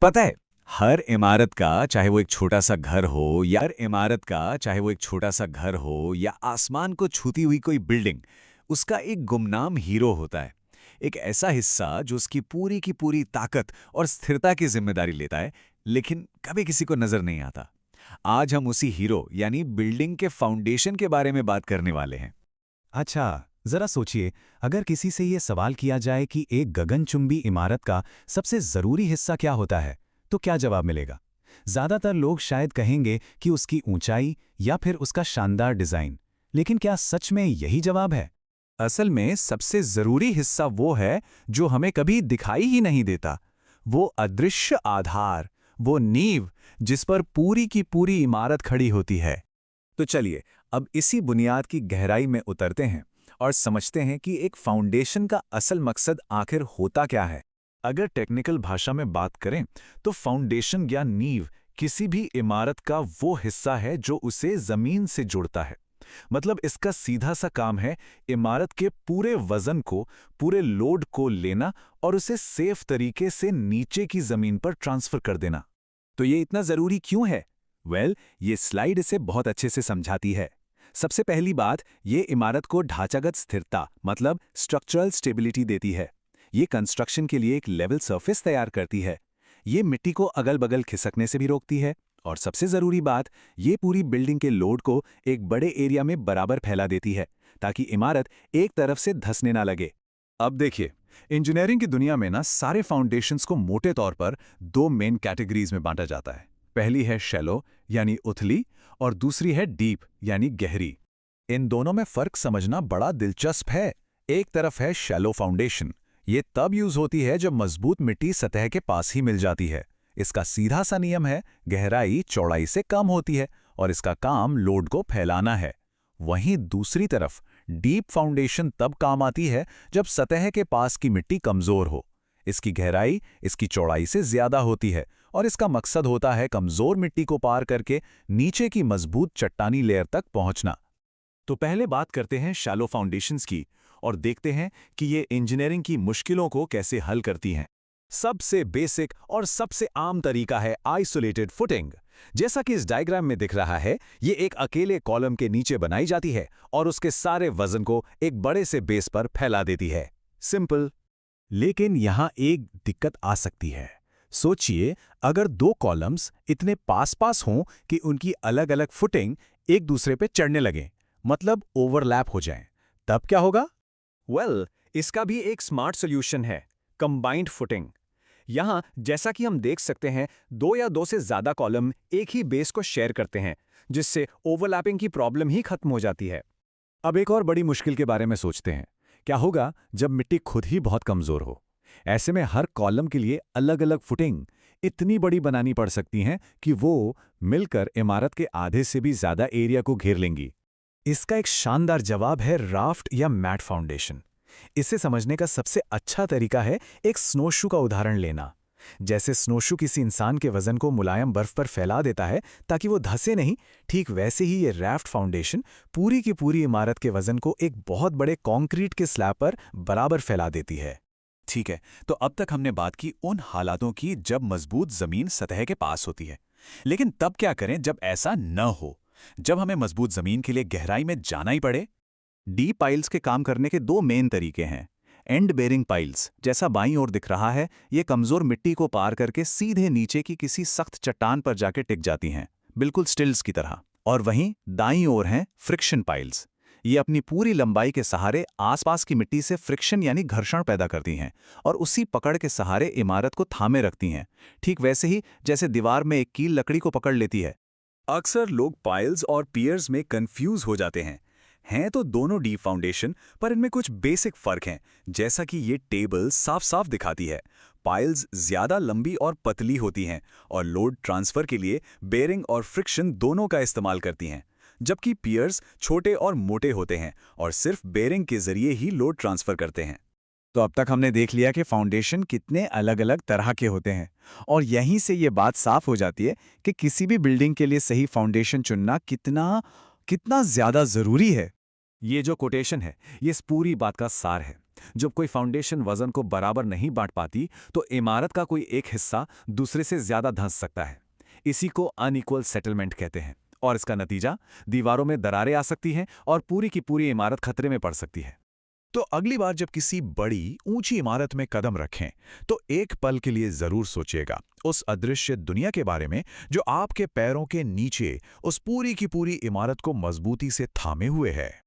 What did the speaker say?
पता है, हर इमारत का चाहे वो एक छोटा सा घर हो या हर इमारत का चाहे वो एक छोटा सा घर हो या आसमान को छूती हुई कोई बिल्डिंग, उसका एक गुमनाम हीरो होता है। एक ऐसा हिस्सा जो उसकी पूरी की पूरी ताकत और स्थिरता की जिम्मेदारी लेता है, लेकिन कभी किसी को नजर नहीं आता। आज हम उसी हीरो यानी बिल्डिंग के फाउंडेशन के बारे में बात करने वाले हैं। अच्छा, जरा सोचिए, अगर किसी से ये सवाल किया जाए कि एक गगनचुंबी इमारत का सबसे जरूरी हिस्सा क्या होता है, तो क्या जवाब मिलेगा? ज्यादातर लोग शायद कहेंगे कि उसकी ऊंचाई या फिर उसका शानदार डिजाइन। लेकिन क्या सच में यही जवाब है? असल में सबसे जरूरी हिस्सा वो है जो हमें कभी दिखाई ही नहीं देता। वो अदृश्य आधार, वो नींव जिस पर पूरी की पूरी इमारत खड़ी होती है। तो चलिए, अब इसी बुनियाद की गहराई में उतरते हैं और समझते हैं कि एक फाउंडेशन का असल मकसद आखिर होता क्या है। अगर टेक्निकल भाषा में बात करें तो फाउंडेशन या नींव किसी भी इमारत का वो हिस्सा है जो उसे जमीन से जोड़ता है। मतलब इसका सीधा सा काम है इमारत के पूरे वजन को, पूरे लोड को लेना और उसे सेफ तरीके से नीचे की जमीन पर ट्रांसफर कर देना। तो ये इतना जरूरी क्यों है? ये स्लाइड इसे बहुत अच्छे से समझाती है। सबसे पहली बात, ये इमारत को ढांचागत स्थिरता मतलब स्ट्रक्चरल स्टेबिलिटी देती है। ये कंस्ट्रक्शन के लिए एक लेवल सरफेस तैयार करती है। ये मिट्टी को अगल बगल खिसकने से भी रोकती है। और सबसे जरूरी बात, ये पूरी बिल्डिंग के लोड को एक बड़े एरिया में बराबर फैला देती है ताकि इमारत एक तरफ से धंसने ना लगे। अब देखिए, इंजीनियरिंग की दुनिया में ना सारे फाउंडेशंस को मोटे तौर पर दो मेन कैटेगरीज में बांटा जाता है। पहली है शैलो यानी उथली और दूसरी है डीप यानी गहरी। इन दोनों में फर्क समझना बड़ा दिलचस्प है। एक तरफ है शैलो फाउंडेशन। ये तब यूज होती है जब मजबूत मिट्टी सतह के पास ही मिल जाती है। इसका सीधा सा नियम है, गहराई चौड़ाई से कम होती है और इसका काम लोड को फैलाना है। वहीं दूसरी तरफ डीप फाउंडेशन तब काम आती है जब सतह के पास की मिट्टी कमजोर हो। इसकी गहराई इसकी चौड़ाई से ज्यादा होती है और इसका मकसद होता है कमजोर मिट्टी को पार करके नीचे की मजबूत चट्टानी लेयर तक पहुंचना। तो पहले बात करते हैं शैलो फाउंडेशंस की और देखते हैं कि ये इंजीनियरिंग की मुश्किलों को कैसे हल करती हैं। सबसे बेसिक और सबसे आम तरीका है आइसोलेटेड फुटिंग। जैसा कि इस डायग्राम में दिख रहा है, ये एक अकेले कॉलम के नीचे बनाई जाती है और उसके सारे वजन को एक बड़े से बेस पर फैला देती है। सिंपल। लेकिन यहां एक दिक्कत आ सकती है। सोचिए, अगर दो कॉलम्स इतने पास पास हों कि उनकी अलग अलग फुटिंग एक दूसरे पे चढ़ने लगें, मतलब ओवरलैप हो जाएं, तब क्या होगा? इसका भी एक स्मार्ट सॉल्यूशन है, कंबाइंड फुटिंग। यहाँ जैसा कि हम देख सकते हैं, दो या दो से ज्यादा कॉलम एक ही बेस को शेयर करते हैं, जिससे ओवरलैपिंग की प्रॉब्लम ही खत्म हो जाती है। अब एक और बड़ी मुश्किल के बारे में सोचते हैं। क्या होगा जब मिट्टी खुद ही बहुत कमजोर हो? ऐसे में हर कॉलम के लिए अलग अलग फुटिंग इतनी बड़ी बनानी पड़ सकती हैं कि वो मिलकर इमारत के आधे से भी ज्यादा एरिया को घेर लेंगी। इसका एक शानदार जवाब है राफ्ट या मैट फाउंडेशन। इसे समझने का सबसे अच्छा तरीका है एक स्नोशू का उदाहरण लेना। जैसे स्नोशू किसी इंसान के वजन को मुलायम बर्फ पर फैला देता है ताकि वो धंसे नहीं, ठीक वैसे ही ये राफ्ट फाउंडेशन पूरी की पूरी इमारत के वजन को एक बहुत बड़े कंक्रीट के स्लैब पर बराबर फैला देती है। ठीक है, तो अब तक हमने बात की उन हालातों की जब मजबूत जमीन सतह के पास होती है। लेकिन तब क्या करें जब ऐसा न हो, जब हमें मजबूत जमीन के लिए गहराई में जाना ही पड़े? डीप पाइल्स के काम करने के दो मेन तरीके हैं। एंड बेरिंग पाइल्स, जैसा बाईं ओर दिख रहा है, ये कमजोर मिट्टी को पार करके सीधे नीचे की किसी सख्त चट्टान पर जाके टिक जाती हैं, बिल्कुल स्टिल्स की तरह। और वहीं दाईं ओर हैं फ्रिक्शन पाइल्स। ये अपनी पूरी लंबाई के सहारे आसपास की मिट्टी से फ्रिक्शन यानी घर्षण पैदा करती हैं और उसी पकड़ के सहारे इमारत को थामे रखती हैं, ठीक वैसे ही जैसे दीवार में एक कील लकड़ी को पकड़ लेती है। अक्सर लोग पाइल्स और पियर्स में कंफ्यूज हो जाते हैं तो दोनों डीप फाउंडेशन, पर इनमें कुछ बेसिक फर्क हैं, जैसा कि ये टेबल साफ साफ दिखाती है। पाइल्स ज्यादा लंबी और पतली होती हैं और लोड ट्रांसफर के लिए बेरिंग और फ्रिक्शन दोनों का इस्तेमाल करती हैं, जबकि पियर्स छोटे और मोटे होते हैं और सिर्फ बेरिंग के जरिए ही लोड ट्रांसफर करते हैं। तो अब तक हमने देख लिया कि फाउंडेशन कितने अलग अलग तरह के होते हैं और यहीं से ये बात साफ हो जाती है कि किसी भी बिल्डिंग के लिए सही फाउंडेशन चुनना कितना ज्यादा जरूरी है। ये जो कोटेशन है, ये इस पूरी बात का सार है। जब कोई फाउंडेशन वजन को बराबर नहीं बांट पाती तो इमारत का कोई एक हिस्सा दूसरे से ज्यादा धंस सकता है। इसी को अनइक्वल सेटलमेंट कहते हैं और इसका नतीजा दीवारों में दरारें आ सकती हैं और पूरी की पूरी इमारत खतरे में पड़ सकती है। तो अगली बार जब किसी बड़ी ऊंची इमारत में कदम रखें तो एक पल के लिए जरूर सोचिएगा उस अदृश्य दुनिया के बारे में जो आपके पैरों के नीचे उस पूरी की पूरी इमारत को मजबूती से थामे हुए है।